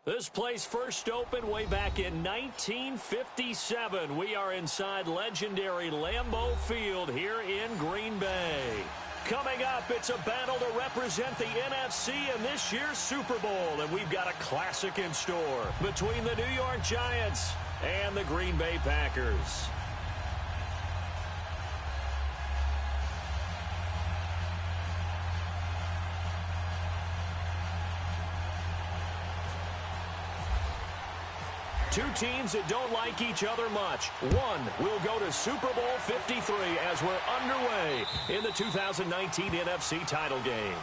This place first opened way back in 1957. We are inside legendary Lambeau Field here in Green Bay. Coming up, it's a battle to represent the NFC in this year's Super Bowl, and we've got a classic in store between the New York Giants and the Green Bay Packers. Two teams that don't like each other much. One will go to Super Bowl 53 as we're underway in the 2019 NFC title game.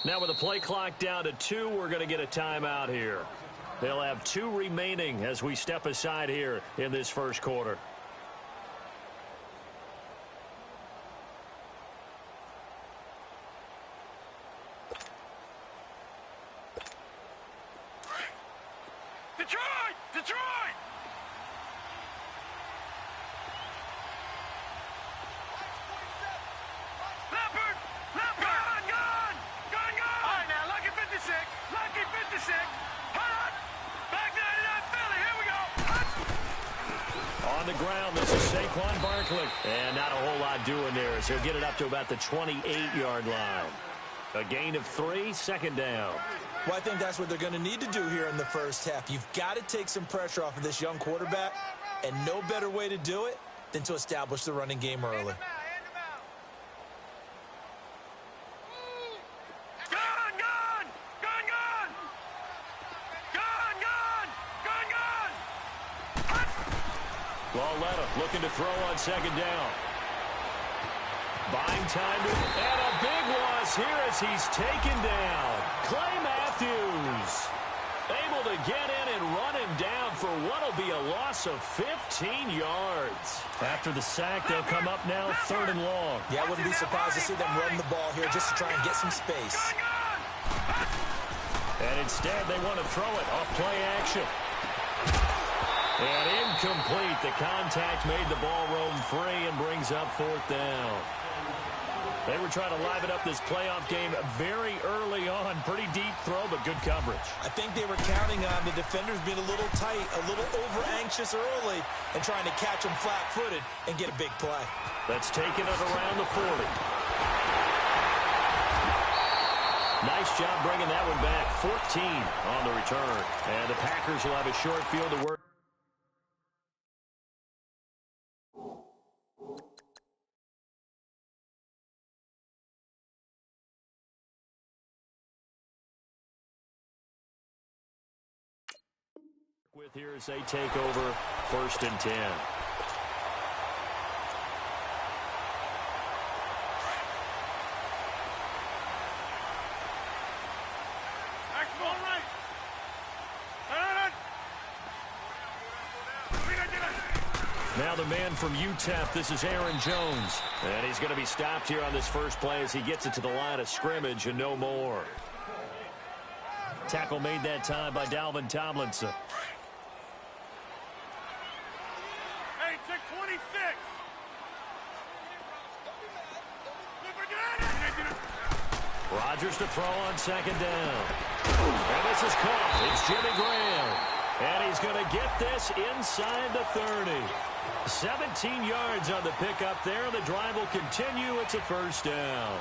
Now with the play clock down to 2, we're going to get a timeout here. They'll have 2 remaining as we step aside here in this first quarter. Detroit! Detroit! Leopard! Leopard! Gun! Gun! All right, now, Lucky 56. Lucky 56. Hold on. Back 99 Philly. Here we go. On the ground, this is Saquon Barkley. And not a whole lot doing there as he'll get it up to about the 28-yard line. A gain of 3, second down. Well, I think that's what they're going to need to do here in the first half. You've got to take some pressure off of this young quarterback, and no better way to do it than to establish the running game early. Gun! Gun! Gun! Gun! Gun! Gun! Gun! Gun! Lauletta looking to throw on second down. Buying time, and a big loss here as he's taken down. Clay Matthews able to get in and run him down for what will be a loss of 15 yards. After the sack, they'll come up now 3rd and long. Yeah, I wouldn't be surprised to see them run the ball here just to try and get some space. And instead, they want to throw it off play action. And incomplete. The contact made the ball roam free and brings up 4th down. They were trying to liven up this playoff game very early on. Pretty deep throw, but good coverage. I think they were counting on the defenders being a little tight, a little over-anxious early, and trying to catch them flat-footed and get a big play. That's taking it around the 40. Nice job bringing that one back. 14 on the return. And the Packers will have a short field to work. With here as they take over 1st and 10. Now the man from UTEP, this is Aaron Jones. And he's going to be stopped here on this first play as he gets it to the line of scrimmage and no more. Tackle made that time by Dalvin Tomlinson. Hey, check 26. Rodgers to throw on second down. And this is caught. It's Jimmy Graham. And he's going to get this inside the 30. 17 yards on the pickup there. The drive will continue. It's a 1st down.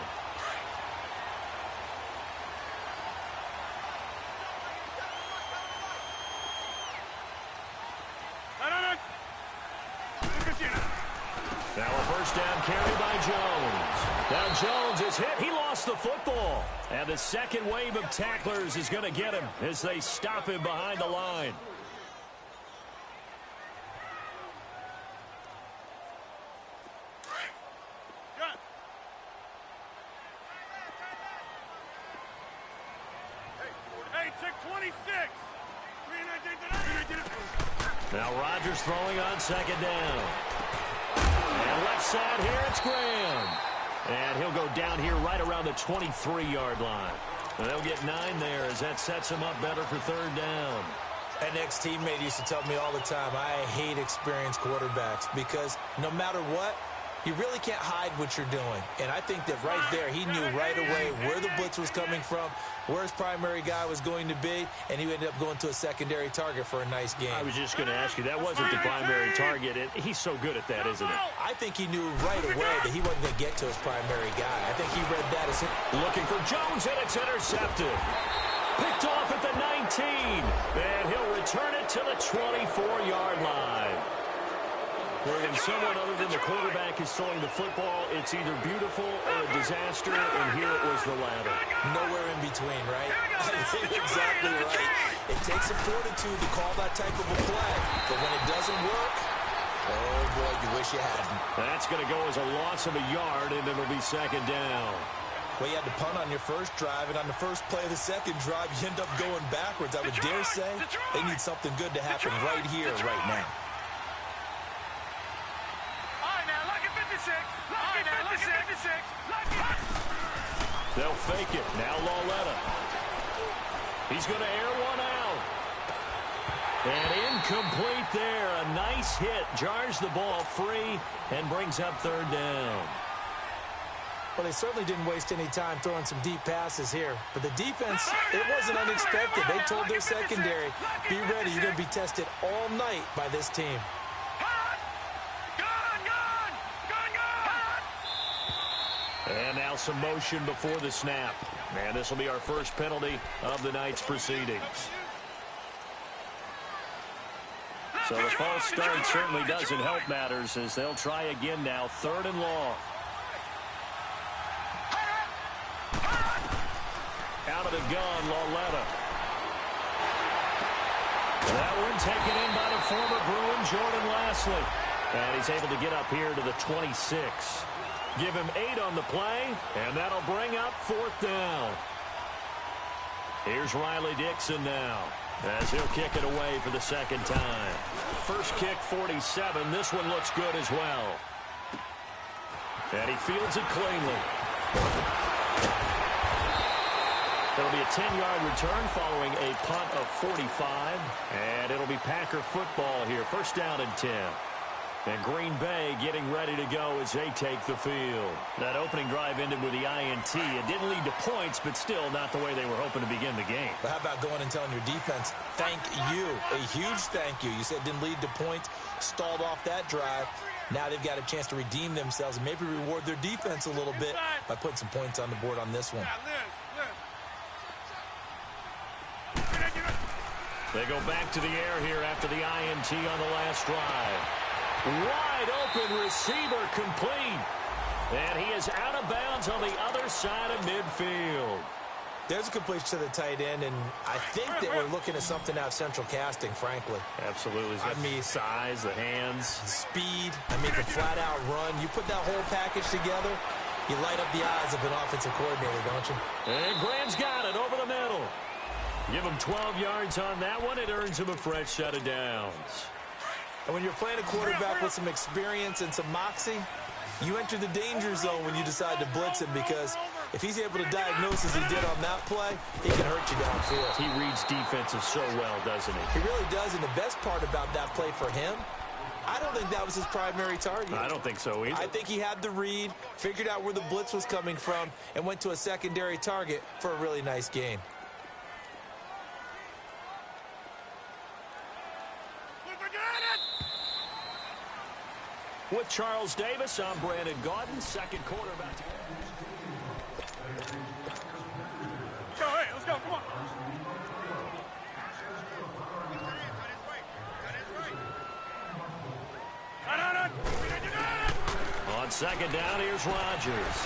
Now a 1st down carry by Jones. Now Jones is hit. He lost the football. And the second wave of tacklers is going to get him as they stop him behind the line. Now Rodgers throwing on second down. And left side here, it's Graham. And he'll go down here right around the 23-yard line. And they'll get 9 there as that sets him up better for third down. An ex-teammate used to tell me all the time, I hate experienced quarterbacks because no matter what, you really can't hide what you're doing. And I think that right there, he knew right away where the blitz was coming from, where his primary guy was going to be, and he ended up going to a secondary target for a nice game. I was just going to ask you, that wasn't the primary target. He's so good at that, isn't it? I think he knew right away that he wasn't going to get to his primary guy. I think he read that as looking for Jones, and it's intercepted. Picked off at the 19, and he'll return it to the 24-yard line. When someone other than the quarterback is throwing the football, it's either beautiful or a disaster, and here it was the latter. Nowhere in between, right? Exactly right. It takes some fortitude to call that type of a play, but when it doesn't work, oh boy, you wish you hadn't. That's going to go as a loss of a yard, and it'll be second down. Well, you had to punt on your first drive, and on the first play of the second drive, you end up going backwards. I would dare say they need something good to happen right here, right now. They'll fake it. Now Lauletta. He's going to air one out. And incomplete there. A nice hit. Jars the ball free and brings up third down. Well, they certainly didn't waste any time throwing some deep passes here. But the defense, it wasn't unexpected. They told their secondary, be ready. You're going to be tested all night by this team. And now some motion before the snap. And this will be our first penalty of the night's proceedings. So the false start certainly doesn't help matters as they'll try again now. Third and long. Out of the gun, Lauletta. That one taken in by the former Bruin, Jordan Lashley. And he's able to get up here to the 26. Give him 8 on the play, and that'll bring up fourth down. Here's Riley Dixon now, as he'll kick it away for the second time. First kick, 47. This one looks good as well. And he fields it cleanly. It'll be a 10-yard return following a punt of 45. And it'll be Packer football here. First down and 10. And Green Bay getting ready to go as they take the field. That opening drive ended with the INT. It didn't lead to points, but still not the way they were hoping to begin the game. But how about going and telling your defense, thank you, a huge thank you. You said it didn't lead to points, stalled off that drive. Now they've got a chance to redeem themselves and maybe reward their defense a little bit by putting some points on the board on this one. They go back to the air here after the INT on the last drive. Wide open receiver complete. And he is out of bounds on the other side of midfield. There's a completion to the tight end, and I think that we're looking at something out of central casting, frankly. Absolutely. I mean, size, the hands. Speed. I mean, the flat-out run. You put that whole package together, you light up the eyes of an offensive coordinator, don't you? And Graham's got it over the middle. Give him 12 yards on that one. It earns him a fresh set of downs. And when you're playing a quarterback with some experience and some moxie, you enter the danger zone when you decide to blitz him, because if he's able to diagnose as he did on that play, he can hurt you downfield. He reads defenses so well, doesn't he? He really does, and the best part about that play for him, I don't think that was his primary target. I don't think so either. I think he had the read, figured out where the blitz was coming from, and went to a secondary target for a really nice gain. With Charles Davis, I'm Brandon Gaudin. Second quarter about to go. Hey, let's go. Come on. On second down, here's Rodgers.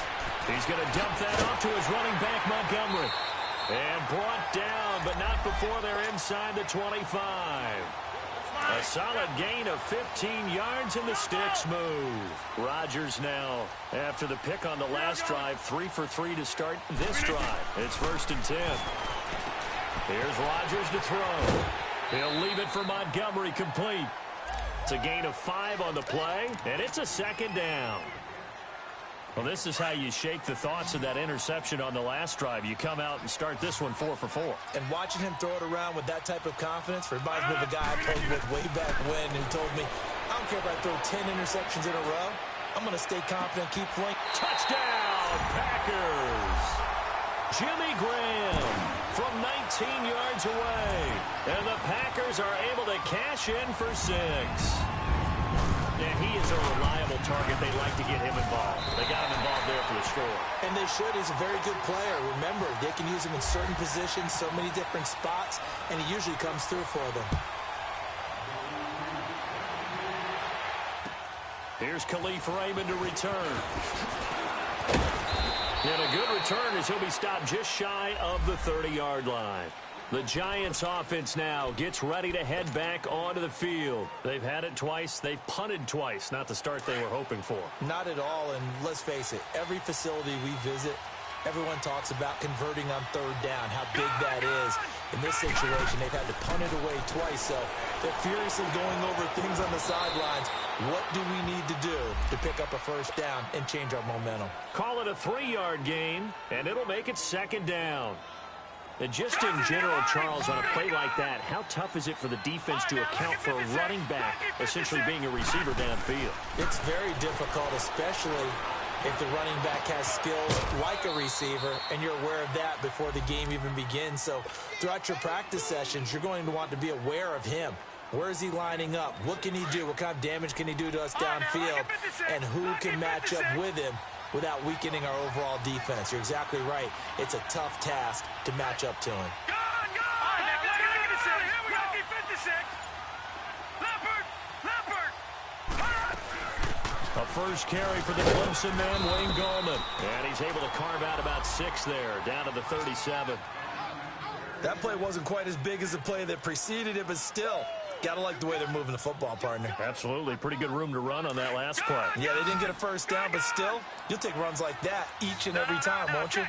He's going to dump that off to his running back, Montgomery. And brought down, but not before they're inside the 25. A solid gain of 15 yards, and the sticks move. Rodgers now, after the pick on the last drive, 3 for 3 to start this drive. It's first and 10. Here's Rodgers to throw. He'll leave it for Montgomery complete. It's a gain of 5 on the play, and it's a second down. Well, this is how you shake the thoughts of that interception on the last drive. You come out and start this one 4 for 4. And watching him throw it around with that type of confidence reminds me of a guy I played with way back when who told me, I don't care if I throw 10 interceptions in a row. I'm going to stay confident, keep playing. Touchdown, Packers! Jimmy Graham from 19 yards away. And the Packers are able to cash in for 6. And he is a reliable target. They like to get him involved. They got him involved there for the score. And they should. He's a very good player. Remember, they can use him in certain positions, so many different spots, and he usually comes through for them. Here's Khalif Raymond to return. And a good return as he'll be stopped just shy of the 30-yard line. The Giants offense now gets ready to head back onto the field. They've had it twice. They've punted twice. Not the start they were hoping for. Not at all, and let's face it, every facility we visit, everyone talks about converting on third down, how big that is. In this situation, they've had to punt it away twice, so they're furiously going over things on the sidelines. What do we need to do to pick up a first down and change our momentum? Call it a 3-yard gain, and it'll make it second down. And just in general, Charles, on a play like that, how tough is it for the defense to account for a running back essentially being a receiver downfield? It's very difficult, especially if the running back has skills like a receiver, and you're aware of that before the game even begins. So throughout your practice sessions, you're going to want to be aware of him. Where is he lining up? What can he do? What kind of damage can he do to us downfield? And who can match up with him without weakening our overall defense? You're exactly right. It's a tough task to match up to him. A first carry for the Clemson man, Wayne Gallman. And he's able to carve out about 6 there, down to the 37. That play wasn't quite as big as the play that preceded it, but still, gotta like the way they're moving the football, partner. Absolutely. Pretty good room to run on that last play. Yeah, they didn't get a first down, but still, you'll take runs like that each and every time, won't you?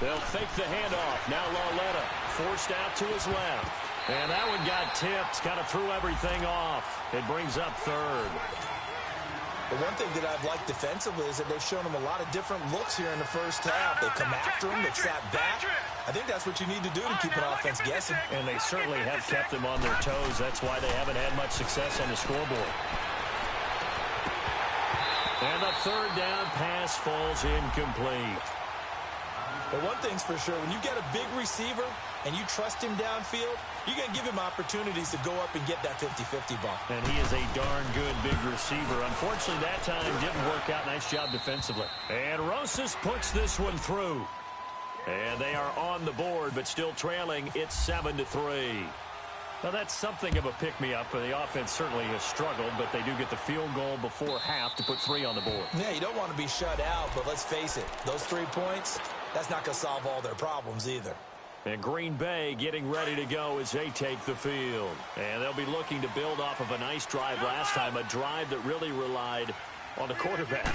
They'll fake the handoff. Now Lauletta forced out to his left. And that one got tipped, kind of threw everything off. It brings up third. The one thing that I've liked defensively is that they've shown him a lot of different looks here in the first half. They've come after him, they've sat back. I think that's what you need to do to keep an offense guessing. And they certainly have kept them on their toes. That's why they haven't had much success on the scoreboard. And the third down pass falls incomplete. But one thing's for sure, when you get a big receiver and you trust him downfield, you're going to give him opportunities to go up and get that 50-50 ball. And he is a darn good big receiver. Unfortunately, that time didn't work out. Nice job defensively. And Rosas puts this one through. And they are on the board, but still trailing. It's 7-3. Now, that's something of a pick-me-up. The offense certainly has struggled, but they do get the field goal before half to put 3 on the board. Yeah, you don't want to be shut out, but let's face it, those 3 points, that's not going to solve all their problems either. And Green Bay getting ready to go as they take the field. And they'll be looking to build off of a nice drive last time, a drive that really relied on the quarterback.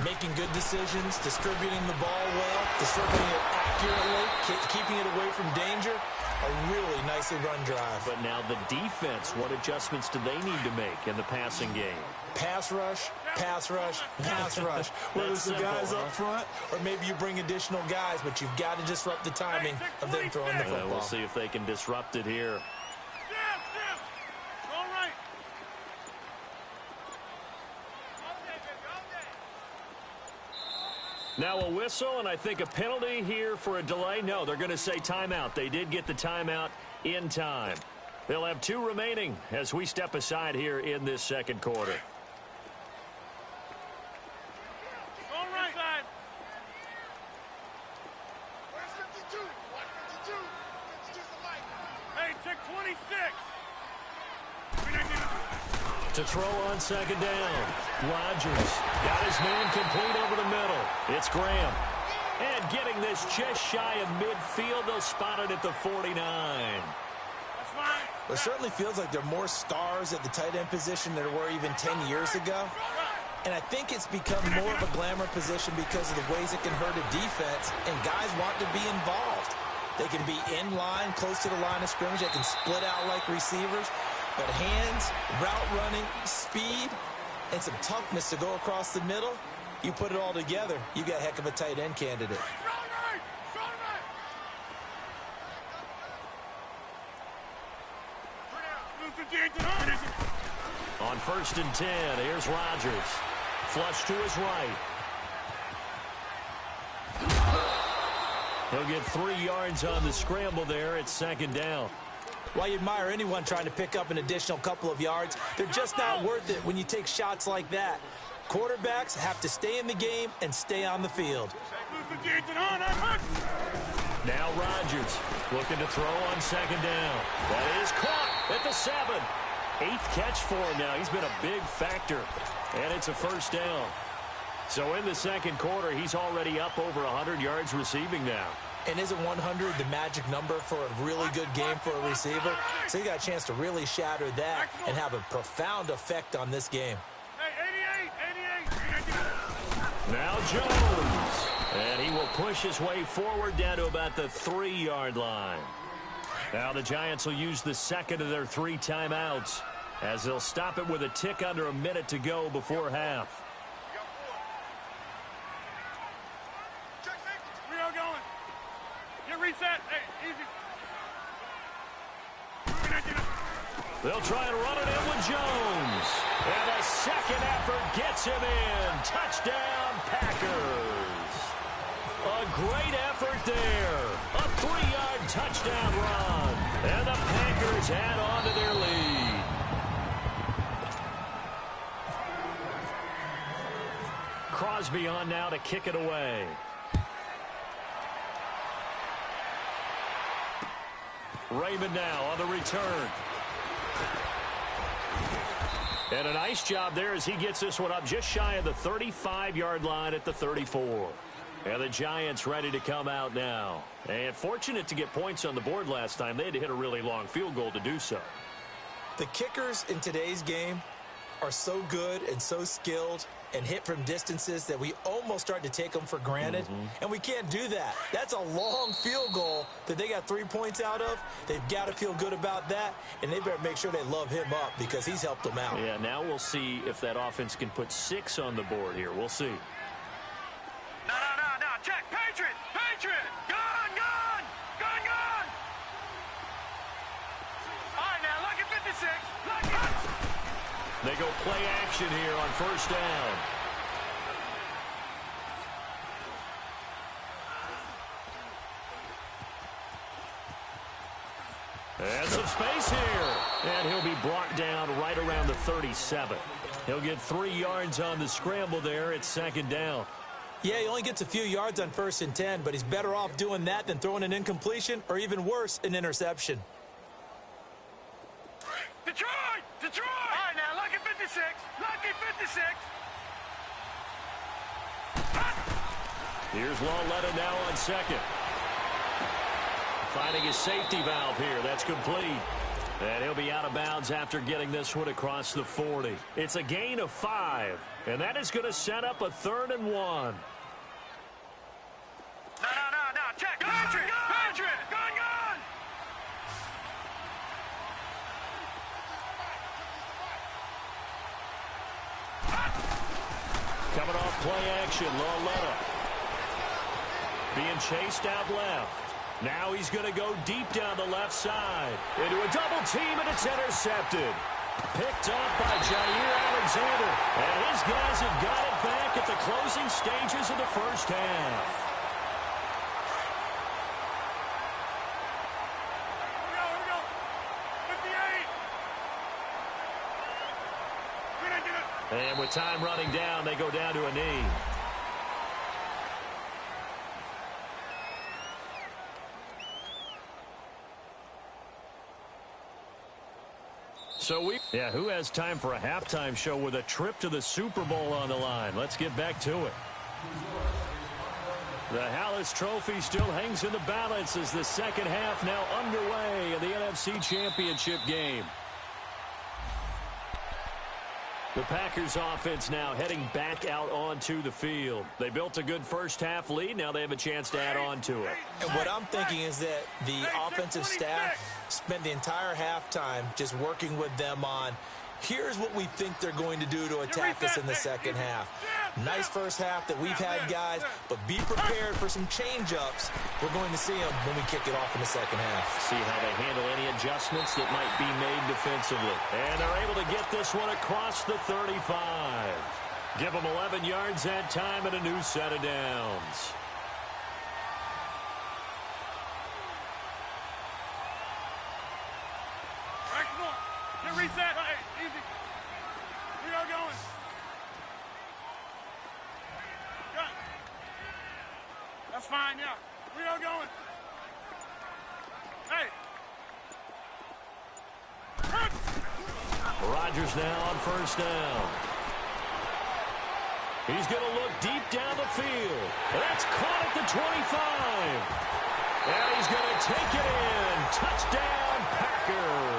Making good decisions, distributing the ball well, distributing it accurately, keeping it away from danger. A really nicely run drive. But now the defense, what adjustments do they need to make in the passing game? Pass rush, pass rush, pass rush. Whether it's the guys up front or maybe you bring additional guys, but you've got to disrupt the timing of them throwing the football. We'll see if they can disrupt it here. Now a whistle, and I think a penalty here for a delay. No, they're going to say timeout. They did get the timeout in time. They'll have 2 remaining as we step aside here in this second quarter. All right. Where's 52? 52. 52's the mic. Hey, check 26. To throw on second down. Rodgers got his man complete over the middle. It's Graham. And getting this just shy of midfield, they'll spot it at the 49. That's fine. It certainly feels like there are more stars at the tight end position than there were even 10 years ago. And I think it's become more of a glamour position because of the ways it can hurt a defense, and guys want to be involved. They can be in line, close to the line of scrimmage. They can split out like receivers. But hands, route running, speed, and some toughness to go across the middle, you put it all together, you got a heck of a tight end candidate. On 1st and 10, here's Rodgers. Flush to his right. He'll get 3 yards on the scramble there at 2nd down. While you admire anyone trying to pick up an additional couple of yards, they're just not worth it when you take shots like that. Quarterbacks have to stay in the game and stay on the field. Now Rodgers looking to throw on 2nd down. That is caught at the 7. 8th catch for him now. He's been a big factor, and it's a 1st down. So in the 2nd quarter, he's already up over 100 yards receiving now. And isn't 100 the magic number for a really good game for a receiver? So he got a chance to really shatter that and have a profound effect on this game. Now Jones. And he will push his way forward down to about the 3-yard line. Now the Giants will use the 2nd of their 3 timeouts as they'll stop it with a tick under a minute to go before half. Reset. Hey, easy. They'll try and run it in with Jones. And a 2nd effort gets him in. Touchdown, Packers. A great effort there. A 3-yard touchdown run. And the Packers add on to their lead. Crosby on now to kick it away. Raymond now on the return. And a nice job there as he gets this one up just shy of the 35-yard line at the 34. And the Giants ready to come out now. And fortunate to get points on the board last time. They had to hit a really long field goal to do so. The kickers in today's game are so good and so skilled and hit from distances that we almost start to take them for granted. And we can't do that. That's a long field goal that they got 3 points out of. They've got to feel good about that, and they better make sure they love him up because he's helped them out. Yeah, now we'll see if that offense can put 6 on the board here. We'll see. No. Check. Patriot. Gun. All right, now, lucky 56. Lucky. They go play action here on 1st down. And some space here. And he'll be brought down right around the 37. He'll get 3 yards on the scramble there at 2nd down. Yeah, he only gets a few yards on 1st and 10, but he's better off doing that than throwing an incompletion or even worse, an interception. Detroit! All right, now, lucky 56. Here's Lawletta now on 2nd. Finding his safety valve here. That's complete. And he'll be out of bounds after getting this one across the 40. It's a gain of 5. And that is going to set up a 3rd and 1. No. Check. Patriot. Gun. Coming off play action, Lawletta. Being chased out left. Now he's going to go deep down the left side. Into a double team, and it's intercepted. Picked up by Jair Alexander. And his guys have got it back at the closing stages of the 1st half. Here we go. 58. And with time running down, they go down to a knee. So who has time for a halftime show with a trip to the Super Bowl on the line? Let's get back to it. The Hallis Trophy still hangs in the balance as the 2nd half now underway in the NFC Championship game. The Packers offense now heading back out onto the field. They built a good first-half lead. Now they have a chance to add on to it. And what I'm thinking is that the offensive staff spent the entire halftime just working with them on, here's what we think they're going to do to attack us in the second half. Nice first half that we've had, guys, but be prepared for some change-ups. We're going to see them when we kick it off in the second half. See how they handle any adjustments that might be made defensively. And they're able to get this one across the 35. Give them 11 yards that time and a new set of downs. Reset. Hey, easy. We are going. Got it. That's fine, yeah. We are going. Hey. Rodgers now on first down. He's going to look deep down the field. That's caught at the 25. And he's going to take it in. Touchdown, Packers.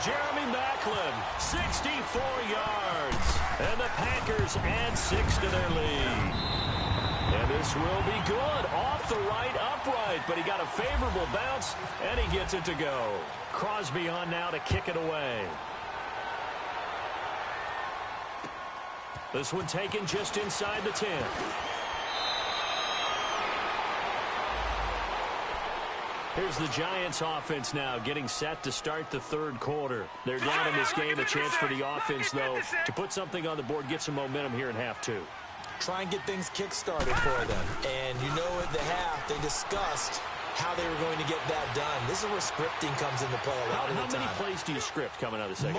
Jeremy Maclin, 64 yards. And the Packers add 6 to their lead. And this will be good. Off the right, upright. But he got a favorable bounce, and he gets it to go. Crosby on now to kick it away. This one taken just inside the 10. Here's the Giants offense now getting set to start the third quarter. They're down in this game. A chance for the offense, though, to put something on the board, get some momentum here in half two. Try and get things kick-started for them. And you know at the half, they discussed how they were going to get that done. This is where scripting comes into play a lot of the time. How many plays do you script coming out of the second?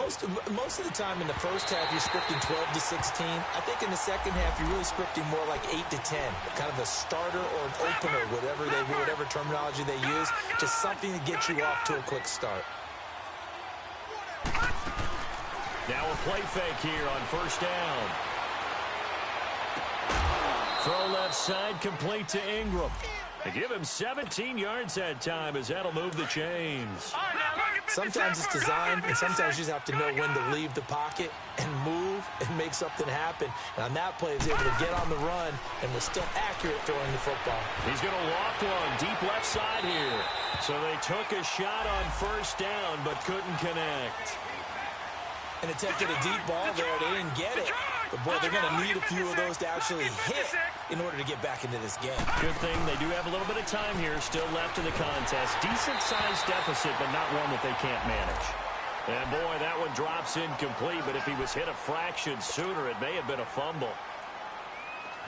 Most of the time in the first half, you're scripting 12 to 16. I think in the second half, you're really scripting more like 8 to 10. Kind of a starter or an opener, whatever terminology they use. Just something to get you off to a quick start. Now a play fake here on first down. Throw left side, complete to Ingram. They give him 17 yards that time as that'll move the chains. Sometimes it's designed, and sometimes you just have to know when to leave the pocket and move and make something happen. And on that play, he's able to get on the run and was still accurate throwing the football. He's going to loft one deep left side here. So they took a shot on first down but couldn't connect. And attempted a deep ball there. They didn't get it. But, boy, they're going to need a few of those to actually hit in order to get back into this game. Good thing they do have a little bit of time here still left in the contest. Decent-sized deficit, but not one that they can't manage. And, boy, that one drops incomplete. But if he was hit a fraction sooner, it may have been a fumble.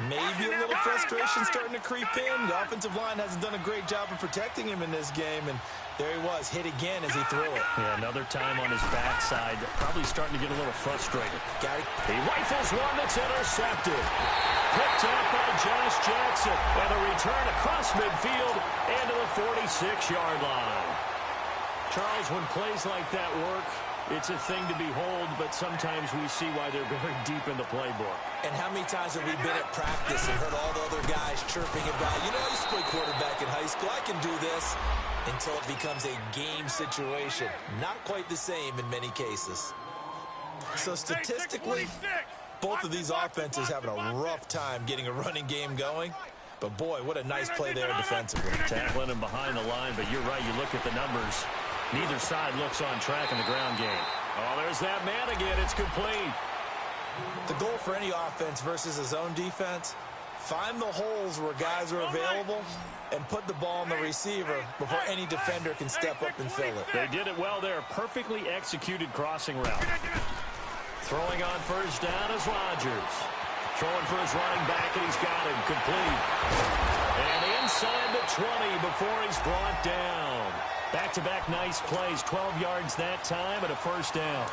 Maybe a little frustration starting to creep in. The offensive line hasn't done a great job of protecting him in this game, and there he was, hit again as he threw it. Yeah, another time on his backside, probably starting to get a little frustrated. He rifles one that's intercepted. Picked up by Josh Jackson, and a return across midfield into the 46-yard line. Charles, when plays like that work, it's a thing to behold, but sometimes we see why they're very deep in the playbook. And how many times have we been at practice and heard all the other guys chirping about, you know, I used to play quarterback in high school, I can do this, until it becomes a game situation. Not quite the same in many cases. So statistically, both of these offenses having a rough time getting a running game going. But, boy, what a nice play there defensively. Tackling him behind the line, but you're right, you look at the numbers. Neither side looks on track in the ground game. Oh, there's that man again. It's complete. The goal for any offense versus a zone defense, find the holes where guys are available and put the ball on the receiver before any defender can step up and fill it. They did it well there. Perfectly executed crossing route. Throwing on first down is Rodgers. Throwing for his running back, and he's got him complete. And inside the 20 before he's brought down. Back-to-back nice plays, 12 yards that time and a first down.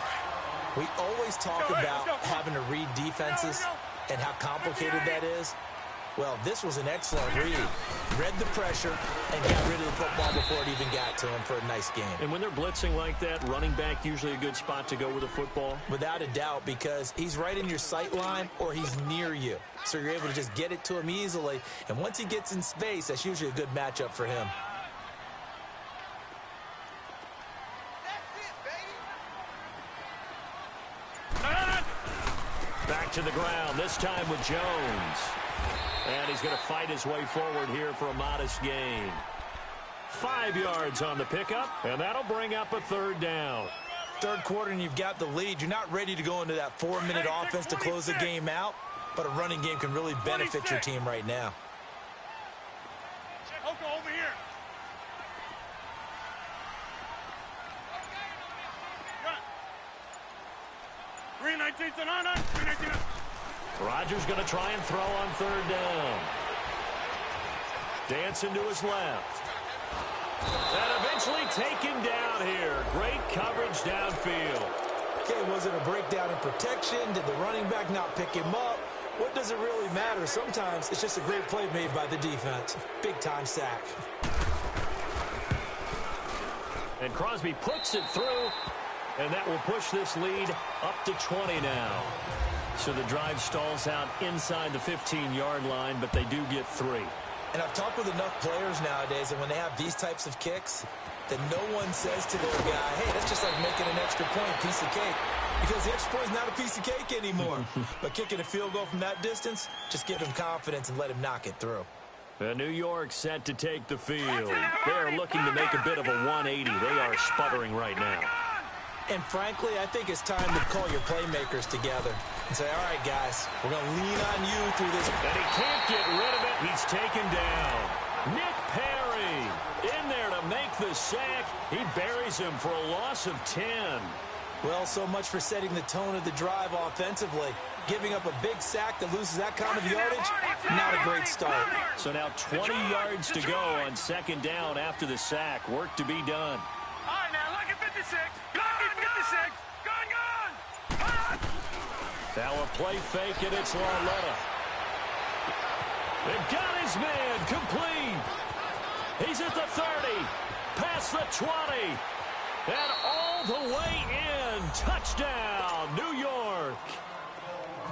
We always talk about having to read defenses and how complicated that is. Well, this was an excellent read. Read the pressure and got rid of the football before it even got to him for a nice game. And when they're blitzing like that, running back usually a good spot to go with the football? Without a doubt, because he's right in your sight line or he's near you. So you're able to just get it to him easily. And once he gets in space, that's usually a good matchup for him. No. Back to the ground, this time with Jones. And he's going to fight his way forward here for a modest gain. 5 yards on the pickup, and that'll bring up a third down. Third quarter and you've got the lead. You're not ready to go into that 4-minute offense to close the game out, but a running game can really benefit your team right now. Over here. Green 19 to 9. Green 19. Rodgers going to try and throw on third down. Dancing to his left. And eventually taken down here. Great coverage downfield. Okay, was it a breakdown in protection? Did the running back not pick him up? What does it really matter? Sometimes it's just a great play made by the defense. Big-time sack. And Crosby puts it through, and that will push this lead up to 20 now. So the drive stalls out inside the 15-yard line, but they do get 3. And I've talked with enough players nowadays, and when they have these types of kicks, that no one says to their guy, hey, that's just like making an extra point, piece of cake. Because the extra point is not a piece of cake anymore. But kicking a field goal from that distance, just give him confidence and let him knock it through. New York set to take the field. They're looking to make a bit of a 180. They are sputtering right now. And frankly, I think it's time to call your playmakers together and say, all right, guys, we're going to lean on you through this. And he can't get rid of it. He's taken down. Nick Perry in there to make the sack. He buries him for a loss of 10. Well, so much for setting the tone of the drive offensively. Giving up a big sack that loses that kind of yardage, not a great start. So now 20 yards to go on second down after the sack. Work to be done. All right, now, look at 56. Lucky 56. Gone. Now a play fake, and it's Lauletta. They've got his man complete. He's at the 30, past the 20, and all the way in. Touchdown, New York.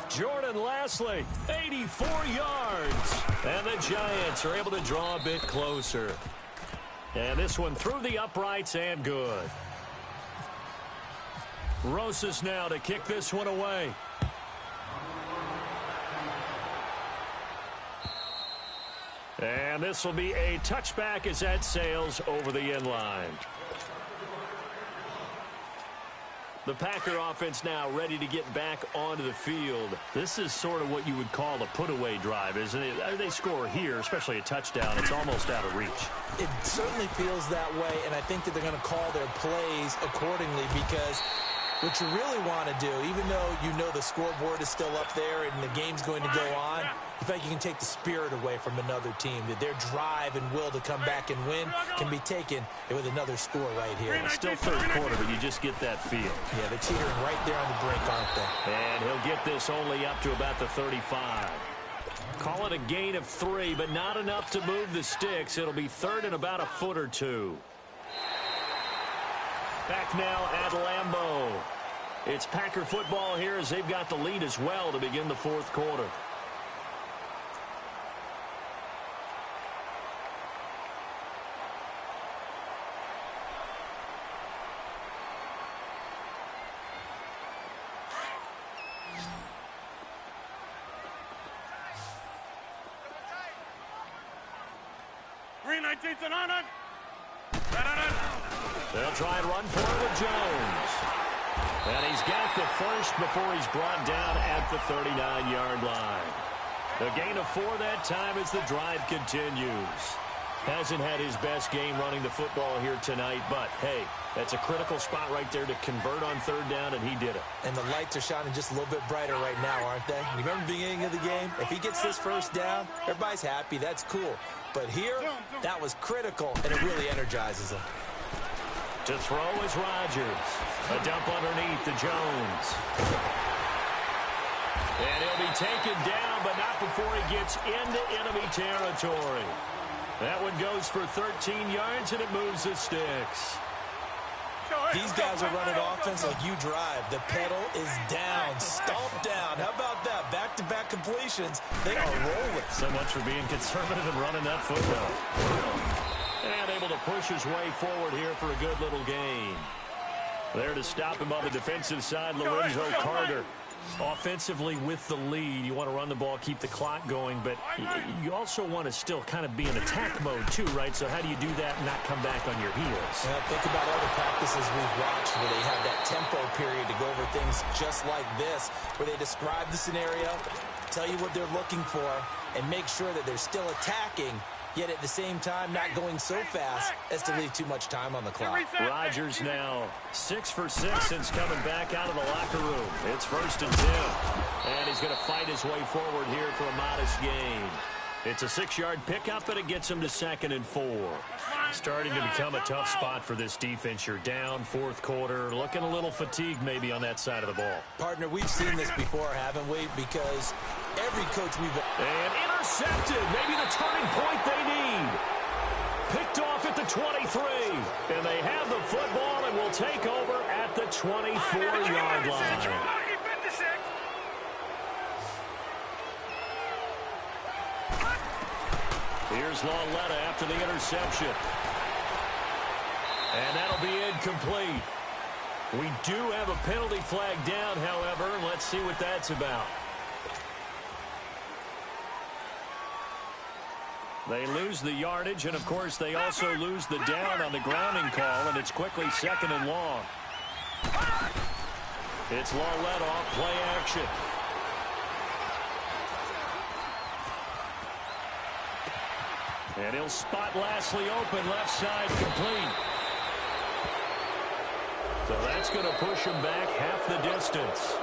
Jordan Lastly, 84 yards. And the Giants are able to draw a bit closer. And this one through the uprights and good. Rosas now to kick this one away. And this will be a touchback as that sails over the end line. The Packer offense now ready to get back onto the field. This is sort of what you would call a put-away drive, isn't it? They score here, especially a touchdown. It's almost out of reach. It certainly feels that way, and I think that they're going to call their plays accordingly because what you really want to do, even though you know the scoreboard is still up there and the game's going to go on, in fact, you can take the spirit away from another team, that their drive and will to come back and win can be taken with another score right here. It's still third quarter, but you just get that feel. Yeah, they're teetering right there on the brink, aren't they? And he'll get this only up to about the 35. Call it a gain of 3, but not enough to move the sticks. It'll be third and about a foot or two. Back now at Lambeau. It's Packer football here as they've got the lead as well to begin the fourth quarter. Green 19 to 9. They'll try and run for it with Jones. And he's got the first before he's brought down at the 39-yard line. A gain of 4 that time as the drive continues. Hasn't had his best game running the football here tonight, but, hey, that's a critical spot right there to convert on third down, and he did it. And the lights are shining just a little bit brighter right now, aren't they? You remember the beginning of the game? If he gets this first down, everybody's happy. That's cool. But here, that was critical, and it really energizes him. To throw is Rodgers. A dump underneath to Jones. And he'll be taken down, but not before he gets into enemy territory. That one goes for 13 yards, and it moves the sticks. These guys are running offense like you drive. The pedal is down, stomped down. How about that? Back-to-back completions. They are rolling. So much for being conservative and running that football. And able to push his way forward here for a good little gain. There to stop him on the defensive side, Lorenzo Carter. Offensively with the lead, you want to run the ball, keep the clock going, but you also want to still kind of be in attack mode too, right? So how do you do that and not come back on your heels? Well, think about other practices we've watched where they have that tempo period to go over things just like this, where they describe the scenario, tell you what they're looking for, and make sure that they're still attacking, yet at the same time not going so fast as to leave too much time on the clock. Rodgers now 6 for 6 since coming back out of the locker room. It's 1st and 10. And he's going to fight his way forward here for a modest gain. It's a 6-yard pickup, and it gets him to 2nd and 4. Starting to become a tough spot for this defense. You're down 4th quarter, looking a little fatigued maybe on that side of the ball. Partner, we've seen this before, haven't we? Because every coach we've... And intercepted. Maybe the turning point they need. Picked off at the 23. And they have the football and will take over at the 24-yard line. Here's Lauletta after the interception. And that'll be incomplete. We do have a penalty flag down, however. Let's see what that's about. They lose the yardage, and, of course, they also lose the down on the grounding call, and it's quickly 2nd and long. It's Lauletta off play action. And he'll spot Lashley open, left side complete. So that's going to push him back half the distance.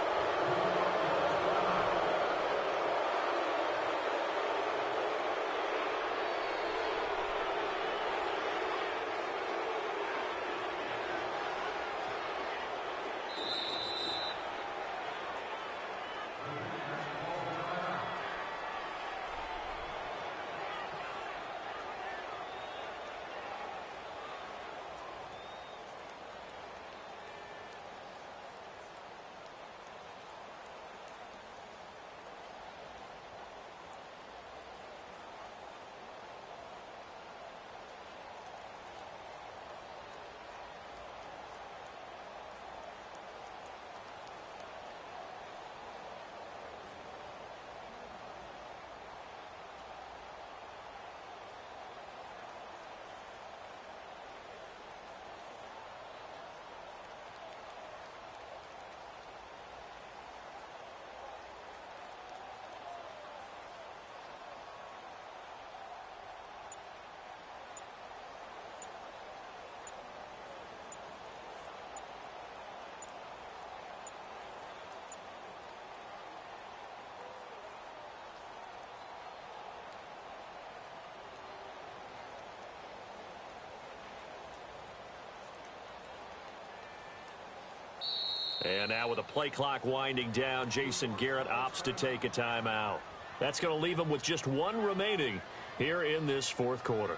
And now with the play clock winding down, Jason Garrett opts to take a timeout. That's going to leave him with just 1 remaining here in this 4th quarter.